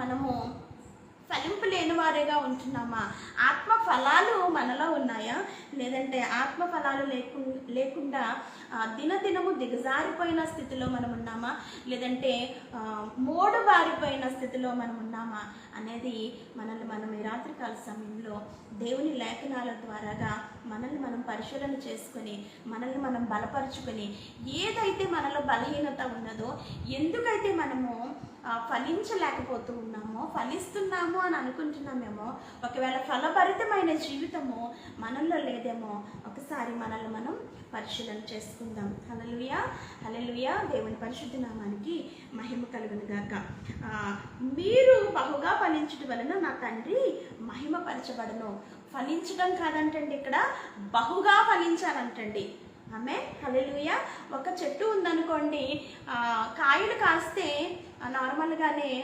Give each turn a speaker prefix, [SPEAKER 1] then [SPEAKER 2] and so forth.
[SPEAKER 1] మనము ఫలింపు లేని వారేగా ఉంటున్నామా? ఆత్మ ఫలాలు మనలో ఉన్నాయా? లేదంటే ఆత్మ ఫలాలు లేకుండా దినదినము దిగజారిపోయిన స్థితిలో మనం ఉన్నామా? లేదంటే మోడు బారిపోయిన స్థితిలో మనం ఉన్నామా అనేది మనల్ని మనం ఈ రాత్రికాల సమయంలో దేవుని లేఖనాల ద్వారాగా మనల్ని మనం పరిశీలన చేసుకొని మనల్ని మనం బలపరుచుకొని ఏదైతే మనలో బలహీనత ఉన్నదో, ఎందుకైతే మనము ఫలించలేకపోతూ ఉన్నామో, ఫలిస్తున్నాము అని అనుకుంటున్నామేమో, ఒకవేళ ఫలభరితమైన జీవితము మనల్లో లేదేమో, ఒకసారి మనల్ని మనం పరిశీలన చేసుకుందాం. హల్లెలూయా, హల్లెలూయా. దేవుని పరిశుద్ధ నామానికి మహిమ కలుగును గాక. మీరు బహుగా ఫలించడం వలన నా తండ్రి మహిమపరచబడను. ఫలించడం కాదంటండి, ఇక్కడ బహుగా ఫలించాలంటండి. ఆమె హల్లెలూయా. ఒక చెట్టు ఉందనుకోండి, కాయలు కాస్తే నార్మల్గానే